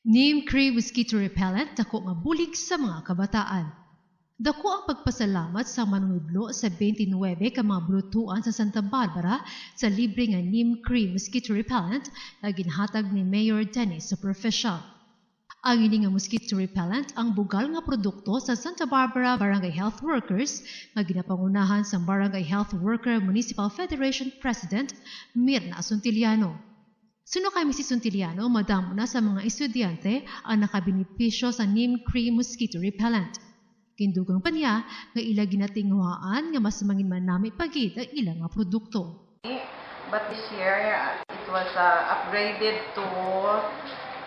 Neem Cream Mosquito Repellent dako nga bulig sa mga kabataan. Dako ang pagpasalamat sa manunudlo sa 29 ka mga buluthuan sa Santa Barbara sa libre nga Neem Cream Mosquito Repellent na ginhatag ni Mayor Dennis sa professional. Ang ini nga mosquito repellent ang bugal nga produkto sa Santa Barbara Barangay Health Workers nga ginapangunahan sa Barangay Health Worker Municipal Federation President Myrna Sontillano. Suno Kay Mrs Sontillano, madamo na sa mga estudyante ang nakabenepisyo sa Neem Cream Mosquito Repellent. Gindugang pa niya nga ila ginatinguhaan nga mas mangin manami pagid ang ilang nga produkto. But this year, it was upgraded to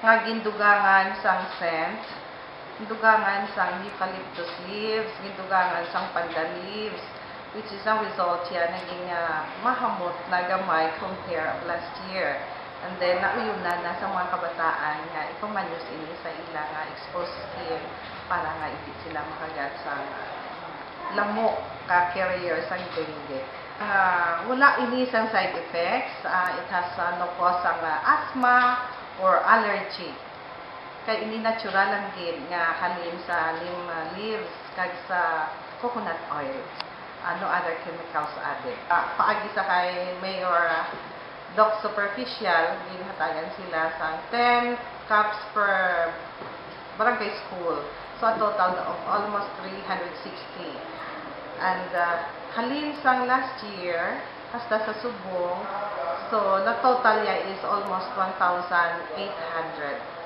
nga gindugangan sang scent, gindugangan sang eucalyptus leaves, gindugangan sang panda leaves, which is ang result yan naging mahamot na gamay compare of last year. And then, nauyunan na sa mga kabataan nga ipamanyos ini sa ilang exposed skin para nga hindi sila makagat sa lamok ka-carrier sa dengue. Wala ini sang side effects. It has no cause ang asthma or allergy. Kaya ini natural lang din nga halin sa neem leaves kag sa coconut oil. No other chemicals added. Paagi sa kay Mayor Doc Superficial, ginhatagan sila sa 10 cups per barangay school. So a total of almost 360. And halin sang last year, hasta sa Subong, so the total niya is almost 1,800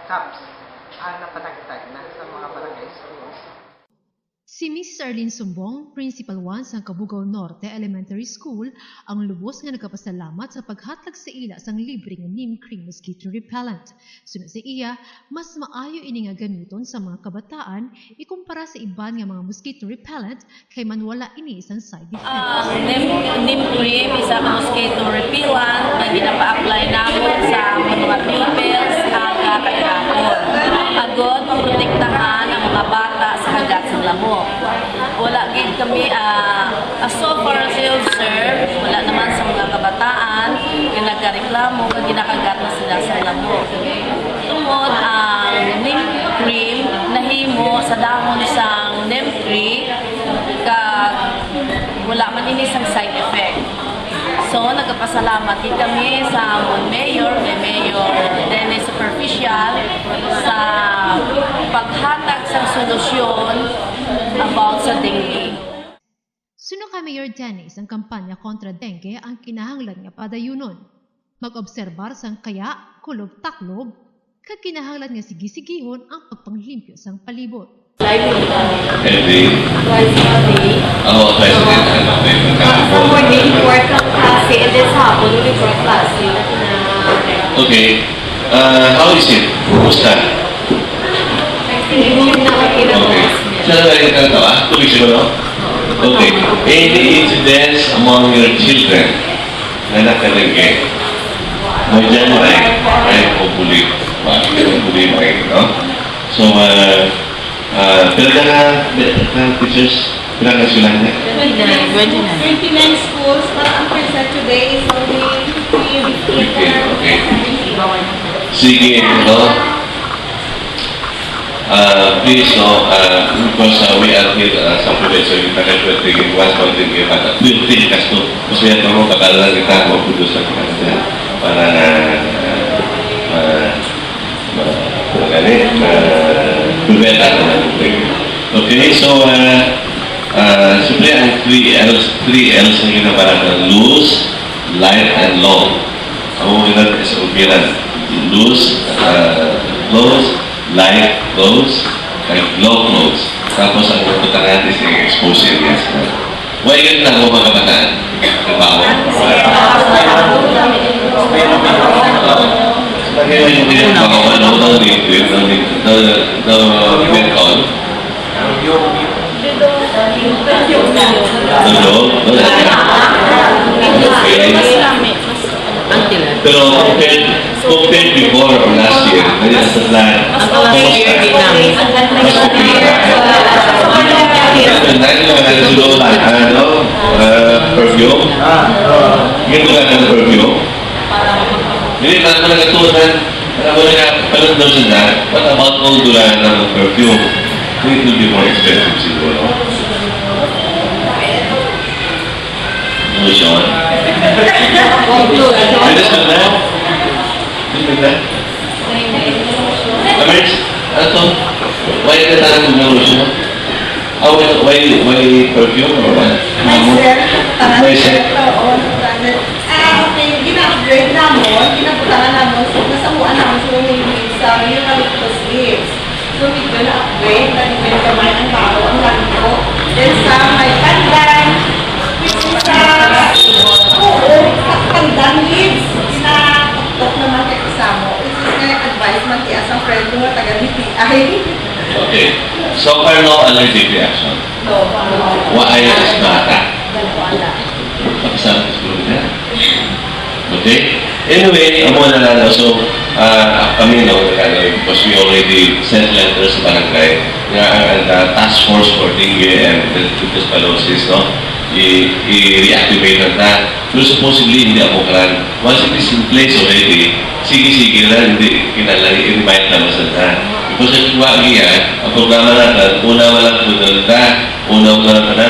cups ang napanagtag na sa mga barangay schools. Si Mrs. Arlene Sombong, Principal 1 sa Cabugao Norte Elementary School, ang lubos nga nagapasalamat sa paghatag sa ila sang libre nga Neem Cream Mosquito Repellent. Sunod sa iya, mas maayo ini nga gamiton sa mga kabataan ikumpara sa iban nga mga mosquito repellent kay manwala ini isang side effects. Neem Cream isa ka mosquito repellent na ginapa-apply namin sa mga pupils aga kay hapon. Agod protektahan ang mga bata sa kagat sa lamok. Wala gid kami so far as I observe, wala naman sa mga kabataan nga nagreklamo kag ginakagat na sila sa lamok. Tungod ang neem cream nahimo sa dahon sang neem tree kag wala man ini sang side effect. So nagapasalamat din kami sa Mayor Dennis Superficial sa paghatag sa solusyon about sa dengue. Suno kay Mayor Dennis ang kampanya kontra dengue ang kinahanglan nga padayunon. Mag-obserbar sang kaya, kulob taklob, kag kinahanglan nga sige-sigihon ang pagpanglimpyo sang palibot. Every twice a day. Sa morning, work ang klase, and then sa hapon, ulit work klase. Okay. How is it? Kumusta? Okay. Saan na rin ka ito? Tuloy siguro? Okay. Any incidents among your children na nakalagay? May dyan ay bulig. Bakit bulig ay ito? So, pero na teachers, ilang na sila niya? 29 schools, but ang percent today is only 15. Okay. Sige, please, because we are here sa private, so yung tagal-pwede once content kayo para feel kas to. Mas may ito mo, kakala kita mo, produce lang kita dyan para preventa naman. Okay, so siyempre ang 3 L's ang ginaparang loose, light, and long. Ang mga natin sa umiran, loose, close, light, close, and long close. Tapos ang pupunta natin sa exposed areas. Why yun lang mo mga kabataan? Trabaho? Ngayon yung pinagbago, no liquid, no menthol. Pero compared before or last year, kaya sa plan, mas perfume. Ganito lang ang perfume. Hindi, parang ko nagatunan. Parang ko nagapanood daw than that, what about kung dulanan ng perfume? It will be more expensive siguro. Lotion? Pwede sa na? Pwede na? Amers, ano to? Why ka talagang ng lotion? Why perfume or what? May set? Gina-upgrade namin, ginabutangan namin, nasamuan namin sa eucalyptus leaves. So, medyo na-upgrade, nagiging kamay ang tao, ang ganito. Then, sa may pandan, sa pandan leaves, ginatuktok naman kay kasamo. This is na advice, magtias ang friend ko, taga-BPI. Okay. So far, no allergic reaction. No. Why is bata? Pakisama sa school niya. Okay? Anyway, amo na lang. So, kami because we already sent letters sa barangay and task force for dengue and tuberculosis, no? I-reactivate na. So, supposedly, hindi ako karan. Once it is in place already, sige-sige na, hindi kinalay, i-remind na masanda. Because yung wagi yan, ang programa natin, una mo lang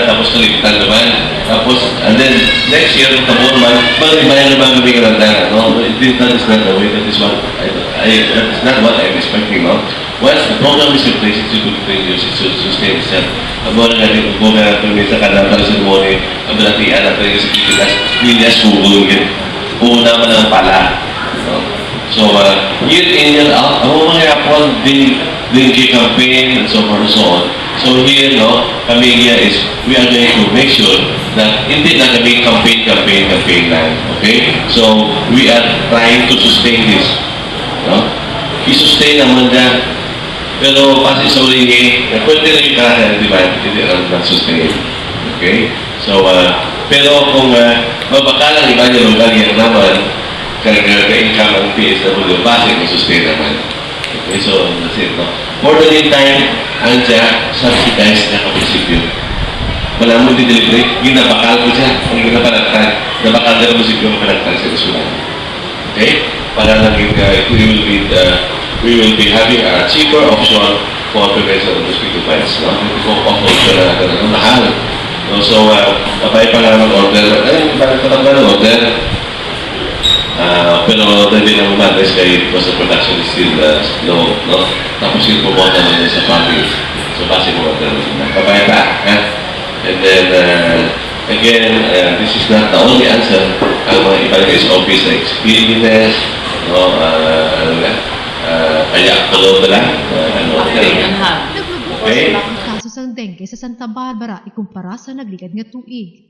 tapos kalimutan naman. Tapos, and then, next year, tapos naman, mag-remind naman kami karanda. No? That is not the way, that is not what I'm expecting. No? Once the program is in place, it's a good thing, it should sustain itself. Ang mga natin, kung meron kami sa kanata sa ceremony, ang balatian natin yung sa Pilas, bubulungin. Una mo lang pala. No? So, year in, year out, ang mga yapon, dengue campaign, and so forth and so on. So here, no, kami here is, we are going to make sure that hindi na kami campaign lang, okay? So, we are trying to sustain this, no? I-sustain naman dyan. Pero, kasi sa ulingi, pwede rin ka, di ba, hindi rin na-sustain, okay? So, pero kung mabakalang iba niya lugar yan naman, ka-income ang PSW, basic na sustain naman. Okay, so that's it, no? For the meantime, andyan, subsidized na kapasipyo. Wala mo din delivery, ginabakal ko siya, ang ginabalagtan, nabakal na kapasipyo ang balagtan sa Isunan. Okay? Para lang we will be having a cheaper option for prevention of mosquito bites, no? Option na natin, mahal. No? So, kapay pa nga mag-order, bakit pa mag-order? Pero hindi na umalis kay because the production is still low, no? Tapos yung pumunta naman sa family. So, kasi mo kapay pa, ha? And then, again, this is not the only answer. Ang mga iba is office like cleanliness, no? Kaya tulog na lang. Okay? Ang kaso sa dengue sa Santa Barbara ikumpara sa nagligad nga tuig.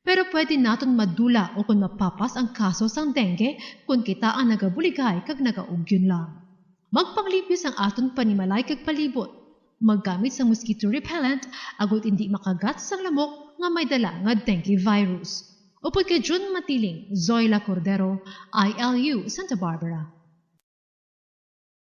Pero pwede naton madula o kung mapapas ang kaso sang dengue kung kita ang nagabuligay kag nagaugyon lang. Magpanglipis ang aton panimalay kag palibot. Maggamit sa mosquito repellent agot hindi makagat sang lamok nga may dala nga dengue virus. Upod kay June Matiling, Zoila Cordero, ILU, Santa Barbara.